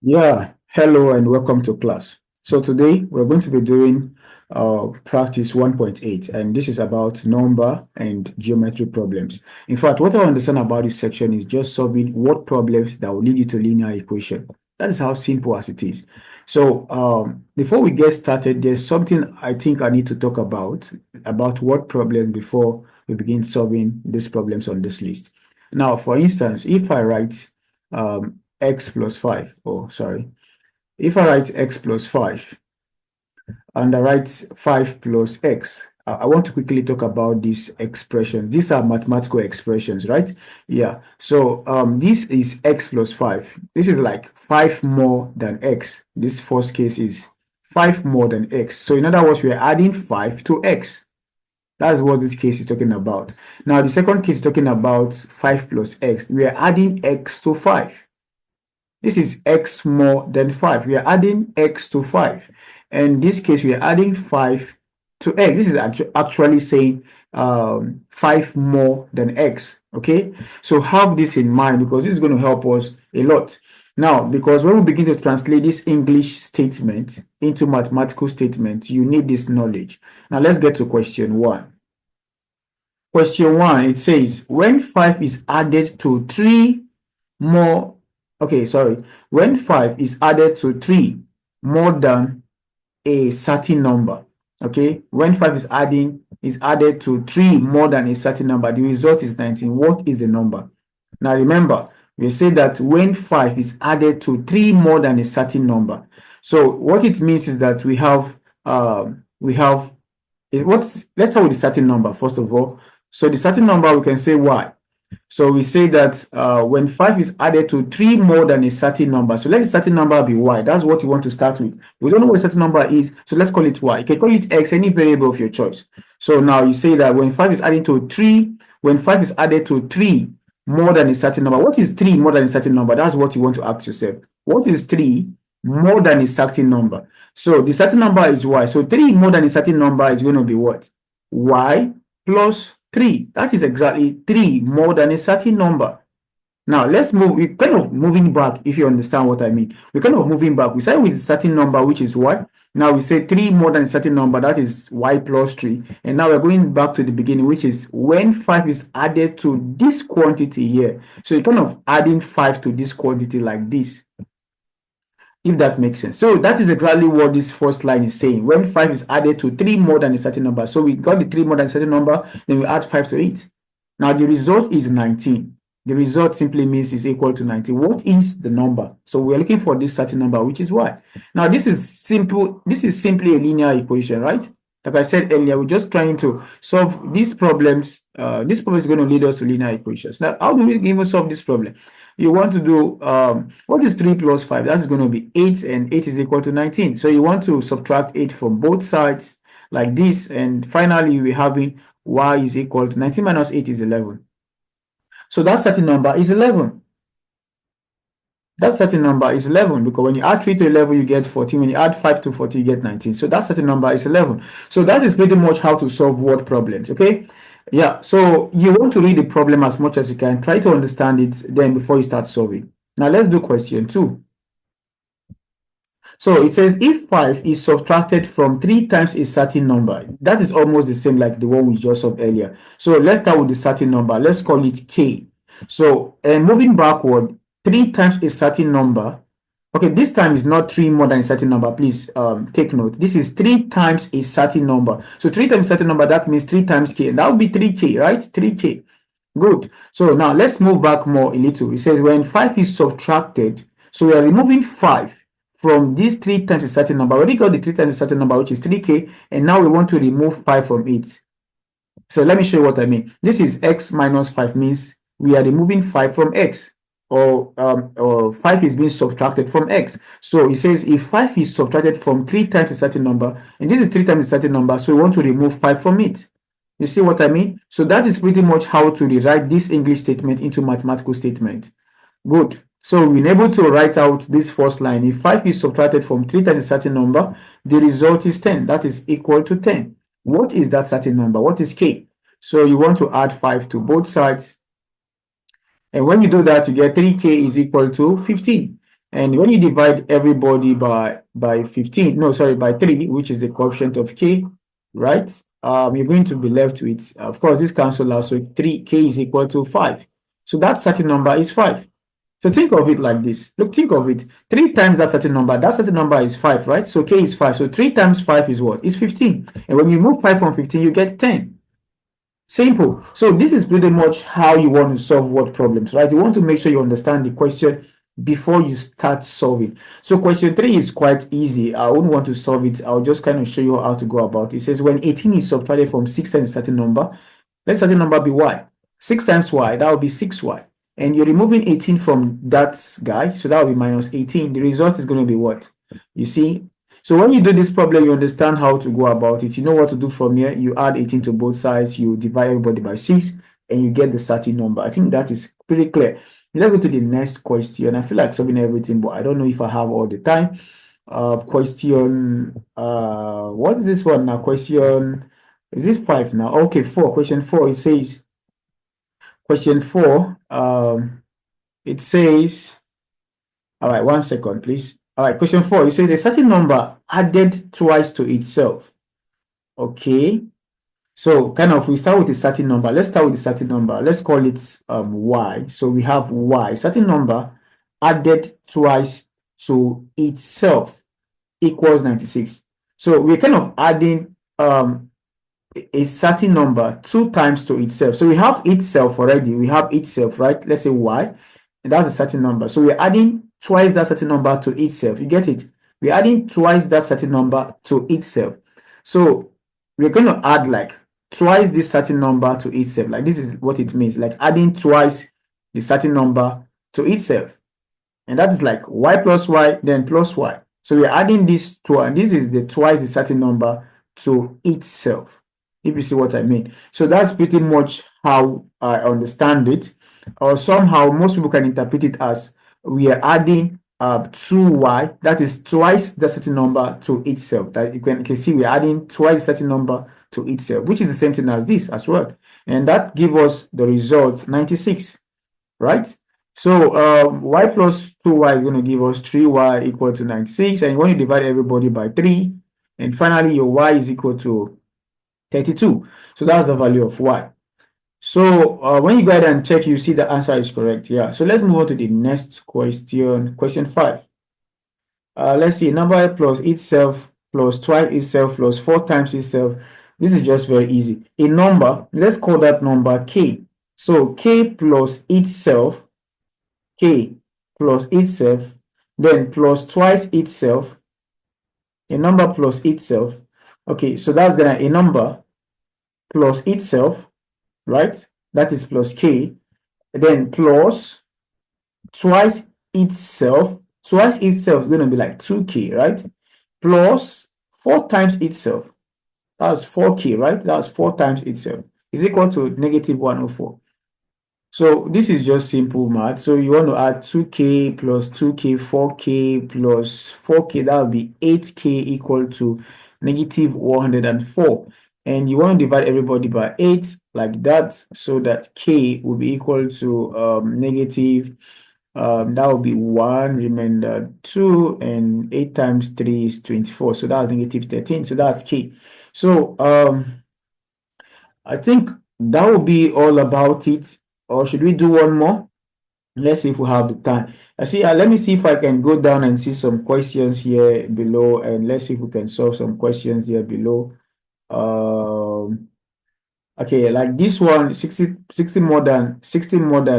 Yeah, hello and welcome to class. So today we're going to be doing practice 1.8, and this is about number and geometry problems. In fact, what I understand about this section is just solving word problems that will lead you to linear equation. That is how simple as it is. So before we get started, there's something I think I need to talk about word problems before we begin solving these problems on this list. Now, for instance, if I write x plus 5, oh, sorry. If I write x plus 5 and I write 5 plus x, I want to quickly talk about these expressions. These are mathematical expressions, right? Yeah. So this is x plus 5. This is like 5 more than x. This first case is 5 more than x. So in other words, we are adding 5 to x. That's what this case is talking about. Now, the second case is talking about 5 plus x. We are adding x to 5. This is x more than 5. We are adding x to 5. And in this case, we are adding 5 to x. This is actually saying 5 more than x. Okay? So have this in mind because this is going to help us a lot. Now, because when we begin to translate this English statement into mathematical statement, you need this knowledge. Now, let's get to question 1. Question 1, it says, when 5 is added to 3 more when 5 is added to 3 more than a certain number, okay, when 5 is added to 3 more than a certain number, the result is 19. What is the number? Now remember, we say that when 5 is added to 3 more than a certain number, so what it means is that let's start with the certain number first of all. So the certain number, we can say y. So we say that when 5 is added to 3 more than a certain number, so let the certain number be y. That's what you want to start with. We don't know what a certain number is, so let's call it y. You can call it x, any variable of your choice. So now you say that when 5 is added to 3 more than a certain number, what is 3 more than a certain number? That's what you want to ask yourself. What is 3 more than a certain number? So the certain number is y. So 3 more than a certain number is going to be what? Y plus 3. That is exactly 3 more than a certain number. Now let's move. We're kind of moving back, if you understand what I mean. We're kind of moving back. We start with a certain number, which is what? Now we say 3 more than a certain number, that is y plus 3. And now we're going back to the beginning, which is when 5 is added to this quantity here. So you're kind of adding 5 to this quantity like this, if that makes sense. So that is exactly what this first line is saying. When 5 is added to 3 more than a certain number. So we got the 3 more than a certain number, then we add 5 to it. Now the result is 19. The result simply means is equal to 19. What is the number? So we're looking for this certain number, which is y. Now this is simple. This is simply a linear equation, right? Like I said earlier, we're just trying to solve these problems. This problem is going to lead us to linear equations. Now, how do we even solve this problem? You want to do, what is 3 plus 5? That is going to be 8, and 8 is equal to 19. So you want to subtract 8 from both sides like this, and finally we're having y is equal to 19 minus 8 is 11. So that certain number is 11. That certain number is 11 because when you add 3 to 11, you get 14. When you add 5 to 40, you get 19. So that certain number is 11. So that is pretty much how to solve word problems, okay? Yeah, so you want to read the problem as much as you can. Try to understand it then before you start solving. Now let's do question 2. So it says if 5 is subtracted from 3 times a certain number, that is almost the same like the one we just solved earlier. So let's start with the certain number. Let's call it k. So moving backward, 3 times a certain number. Okay, this time is not 3 more than a certain number. Please take note. This is 3 times a certain number. So 3 times a certain number, that means 3 times k. That would be 3k, right? 3k. Good. So now let's move back more a little. It says when 5 is subtracted, so we are removing 5 from this 3 times a certain number. We already got the 3 times a certain number, which is 3k, and now we want to remove 5 from it. So let me show you what I mean. This is x minus 5, means we are removing 5 from x, or 5 is being subtracted from x. So it says if 5 is subtracted from 3 times a certain number, and this is 3 times a certain number, so we want to remove 5 from it. You see what I mean? So that is pretty much how to rewrite this English statement into mathematical statement. Good. So we're able to write out this first line. If 5 is subtracted from 3 times a certain number, the result is 10. That is equal to 10. What is that certain number? What is k? So you want to add 5 to both sides. And when you do that, you get 3k is equal to 15. And when you divide everybody by 15, no, sorry, by 3, which is the coefficient of k, right? You're going to be left with, of course, this cancel out, so 3k is equal to 5. So that certain number is 5. So think of it like this. Look, think of it. 3 times that certain number is 5, right? So k is 5. So 3 times 5 is what? It's 15. And when you move 5 from 15, you get 10. Simple. So this is pretty much how you want to solve word problems, right? You want to make sure you understand the question before you start solving. So question 3 is quite easy. I wouldn't want to solve it. I'll just kind of show you how to go about it. It says when 18 is subtracted from 6 times a certain number, let certain number be y. 6 times y, that will be 6y. And you're removing 18 from that guy, so that will be minus 18. The result is going to be what? You see? So when you do this problem, you understand how to go about it. You know what to do from here. You add 18 to both sides, you divide everybody by 6, and you get the certain number. I think that is pretty clear. Let's go to the next question. I feel like solving everything, but I don't know if I have all the time. What is this one now? Question, is this 5 now? Okay, 4. Question 4, it says, question 4, it says, all right, 1 second, please. All right, question 4, it says a certain number added twice to itself. Okay, so kind of we start with a certain number. Let's start with a certain number. Let's call it y. So we have y, certain number added twice to itself equals 96. So we're kind of adding a certain number 2 times to itself. So we have itself already. We have itself, right? Let's say y, and that's a certain number. So we're adding twice that certain number to itself. You get it? We're adding twice that certain number to itself. So we're going to add like twice this certain number to itself. Like this is what it means, like adding twice the certain number to itself. And that is like y plus y, then plus y. So we're adding this to, and this is the twice the certain number to itself, if you see what I mean. So that's pretty much how I understand it. Or somehow most people can interpret it as we are adding 2y, that is twice the certain number to itself. That you can see we're adding twice the certain number to itself, which is the same thing as this as well. And that gives us the result 96, right? So y plus 2y is going to give us 3y equal to 96. And when you divide everybody by 3, and finally your y is equal to 32. So that's the value of y. So when you go ahead and check, you see the answer is correct. Yeah. So let's move on to the next question, question 5. Let's see, number plus itself plus twice itself plus 4 times itself. This is just very easy. A number, let's call that number k. So k plus itself, k plus itself, then plus twice itself, a number plus itself. Okay, so that's gonna a number plus itself, right? That is plus k, then plus twice itself. Twice itself is going to be like 2k, right? Plus 4 times itself. That's 4k, right? That's 4 times itself is equal to negative 104. So this is just simple math. So you want to add 2k plus 2k, 4k plus 4k. That would be 8k equal to negative 104. And you want to divide everybody by 8 like that, so that k will be equal to negative, that will be 1, remainder 2, and 8 times 3 is 24. So that's negative 13. So that's k. So I think that will be all about it. Or should we do one more? Let's see if we have the time. I see. Let me see if I can go down and see some questions here below, and let's see if we can solve some questions here below. Okay, like this one, 60 more than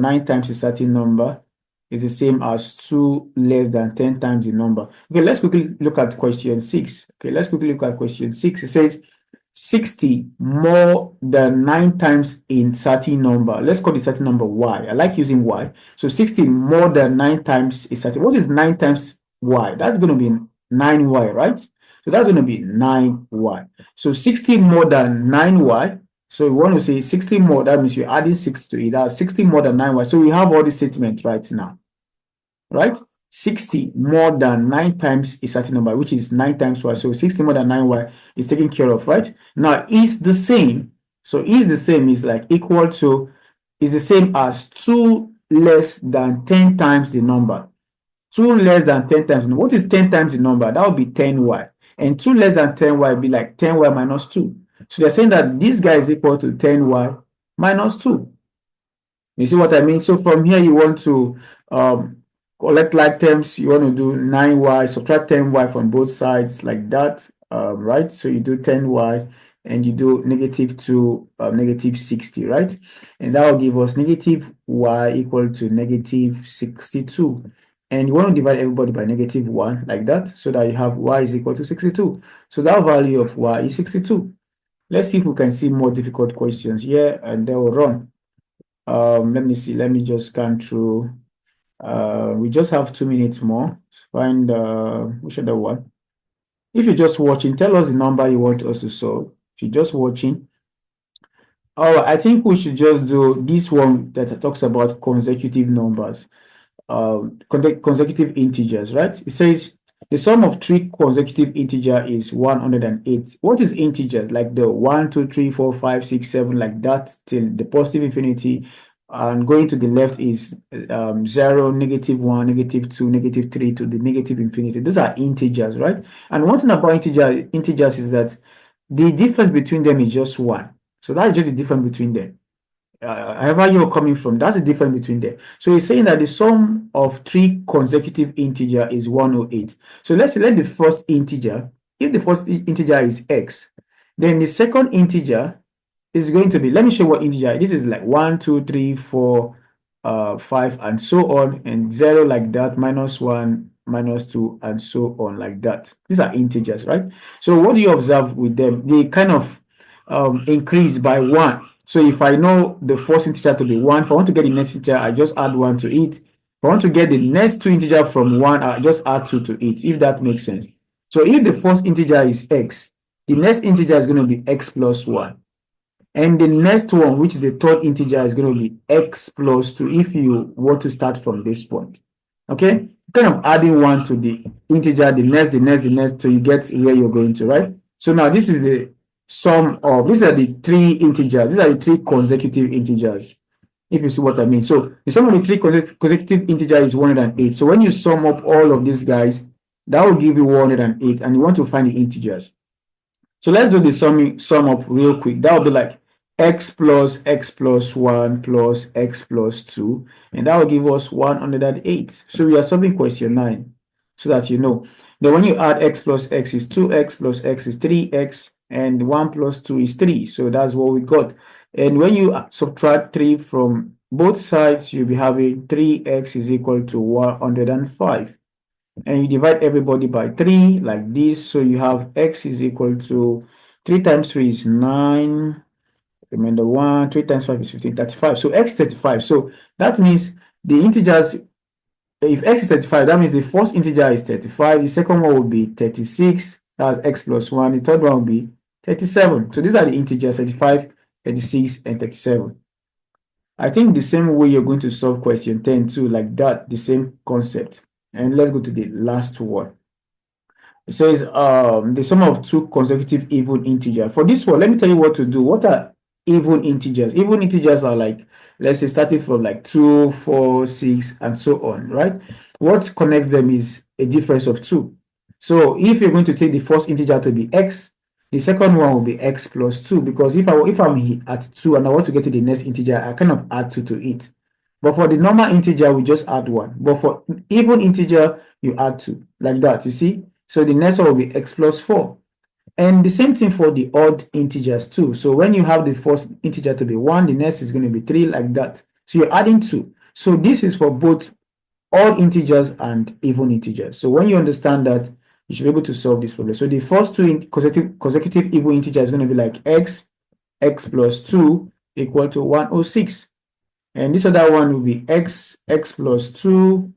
9 times a certain number is the same as 2 less than 10 times the number. Okay, let's quickly look at question 6. Okay, let's quickly look at question 6. It says 60 more than 9 times in certain number. Let's call the certain number y. I like using y. So 60 more than 9 times is certain. What is 9 times y? That's going to be 9y, right? So that's going to be 9y. So 60 more than 9y. So we want to say 60 more. That means you're adding 6 to it. That's 60 more than 9y. So we have all the statements right now, right? 60 more than 9 times a certain number, which is 9 times y. So 60 more than 9y is taken care of, right? Now, is the same So is the same is like equal to, is the same as 2 less than 10 times the number. 2 less than 10 times. What is 10 times the number? That would be 10y. And 2 less than 10y would be like 10y minus 2. So they're saying that this guy is equal to 10y minus 2. You see what I mean? So from here, you want to collect like terms. You want to do 9y, subtract 10y from both sides like that, right? So you do 10y and you do negative 2, negative 60, right? And that will give us negative y equal to negative 62. And you want to divide everybody by negative 1 like that, so that you have y is equal to 62. So that value of y is 62. Let's see if we can see more difficult questions here, and they will run. Let me see. Let me just scan through. We just have 2 minutes more to find which other one. If you're just watching, tell us the number you want us to solve. If you're just watching, I think we should just do this one that talks about consecutive numbers, consecutive integers, right? It says the sum of 3 consecutive integer is 108. What is integers? Like the 1, 2, 3, 4, 5, 6, 7, like that till the positive infinity. And going to the left is 0, negative 1, negative 2, negative 3 to the negative infinity. Those are integers, right? And one thing about integers is that the difference between them is just 1. So that's just the difference between them. However you're coming from, that's the difference between them. So he's saying that the sum of 3 consecutive integer is 108. So let's select the first integer. If the first integer is x, then the second integer is going to be, let me show what integer. This is like 1, 2, 3, 4, 5, and so on, and 0 like that, minus 1, minus 2, and so on like that. These are integers, right? So what do you observe with them? They kind of increase by 1. So if I know the first integer to be 1, if I want to get the next integer, I just add 1 to it. If I want to get the next 2 integer from 1, I just add 2 to it, if that makes sense. So if the first integer is x, the next integer is going to be x plus 1. And the next one, which is the third integer, is going to be x plus 2 if you want to start from this point. Okay? Kind of adding 1 to the integer, the next, till you get where you're going to, right? So now this is the sum of, these are the 3 integers. These are the 3 consecutive integers, if you see what I mean. So the sum of the 3 consecutive integers is 108. So when you sum up all of these guys, that will give you 108, and you want to find the integers. So let's do the sum up real quick. That will be like x plus 1 plus x plus 2, and that will give us 108. So we are solving question 9, so that you know. Then when you add x plus x is 2x plus x is 3x, and 1 plus 2 is 3. So that's what we got. And when you subtract 3 from both sides, you'll be having 3x is equal to 105. And you divide everybody by 3 like this. So you have x is equal to 3 times 3 is 9. Remember 1, 3 times 5 is 15, 35. So x 35. So that means the integers, if x is 35, that means the first integer is 35. The second one will be 36. That's x plus 1. The third one will be 37. So these are the integers 35, 36, and 37. I think the same way you're going to solve question 10 too, like that, the same concept. And let's go to the last one. It says the sum of 2 consecutive even integers. For this one, let me tell you what to do. What are even integers? Even integers are like, let's say, starting from like 2, 4, 6, and so on, right? What connects them is a difference of 2. So if you're going to take the first integer to be x, the second one will be x plus 2, because if I'm at 2 and I want to get to the next integer, I kind of add 2 to it. But for the normal integer, we just add 1. But for even integer, you add 2, like that, you see? So the next one will be x plus 4. And the same thing for the odd integers too. So when you have the first integer to be 1, the next is going to be 3, like that. So you're adding 2. So this is for both odd integers and even integers. So when you understand that, you should be able to solve this problem. So the first 2 consecutive even integers is going to be like x plus 2 equal to 106. And this other one will be x plus 2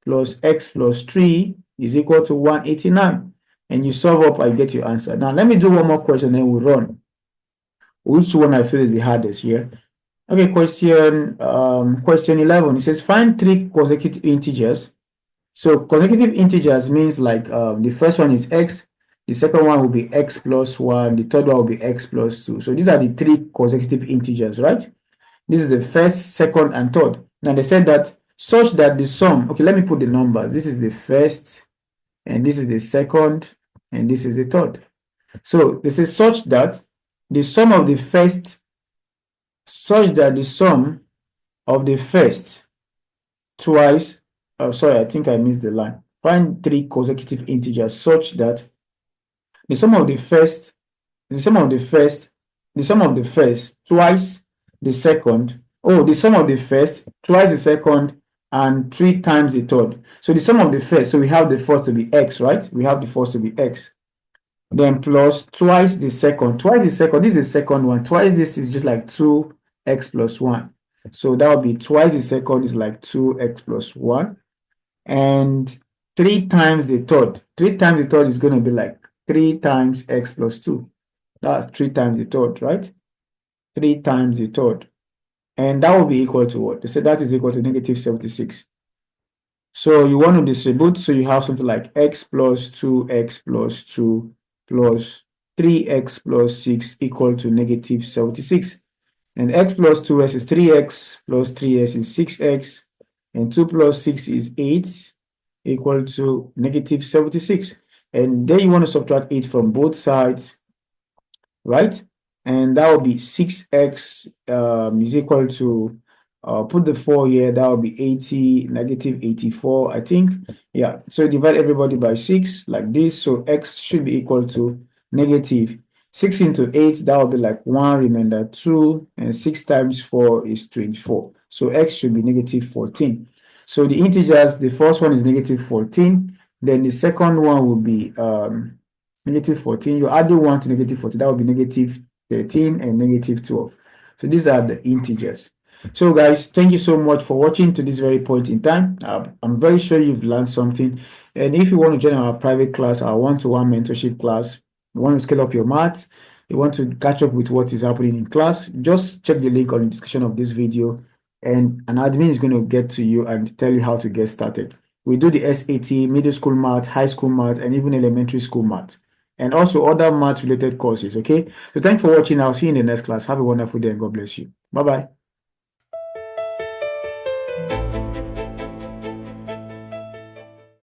plus x plus 3 is equal to 189. And you solve up and get your answer. Now, let me do one more question, then we'll run. Which one I feel is the hardest here? Okay, question 11. It says find 3 consecutive integers. So consecutive integers means like the first one is x, The second one will be x plus 1. The third one will be x plus 2. So these are the three consecutive integers, right? This is the first, second, and third. Now they said that such that the sum, okay, let me put the numbers. This is the first, and this is the second, and this is the third. So this is such that the sum of the first, such that the sum of the first twice, oh, sorry, I think I missed the line. Find three consecutive integers such that the sum of the first, the sum of the first, the sum of the first twice the second, oh, the sum of the first twice the second, and 3 times the third. So the sum of the first, so we have the first to be x, right? We have the first to be x. Then plus twice the second. Twice the second, this is the second one. Twice this is just like 2x plus 1. So that would be twice the second is like 2x plus 1. And 3 times the third. 3 times the third is going to be like 3 times x plus 2. That's 3 times the third, right? 3 times the third. And that will be equal to what? They said that is equal to negative 76. So you want to distribute, so you have something like x plus 2x plus 2 plus 3x plus 6 equal to negative 76. And x plus 2s is 3x plus 3s is 6x, and 2 plus 6 is 8 equal to negative 76. And then you want to subtract 8 from both sides, right? And that will be 6x is equal to, put the 4 here, that will be 80, negative 84, I think. Yeah, so divide everybody by 6 like this. So x should be equal to negative 6 into 8, that will be like 1 remainder 2, and 6 times 4 is 24. So x should be negative 14. So the integers, the first one is negative 14, then the second one will be negative 14. You're adding 1 to negative 14, that will be negative 13 and negative 12. So these are the integers. So guys, thank you so much for watching to this very point in time. I'm very sure you've learned something. And if you want to join our private class, our one-to-one mentorship class, you want to scale up your maths, you want to catch up with what is happening in class, just check the link on the description of this video, and an admin is going to get to you and tell you how to get started. We do the SAT, middle school math, high school math, and even elementary school math, and also other math related courses. Okay, so thanks for watching. I'll see you in the next class. Have a wonderful day and God bless you. Bye bye.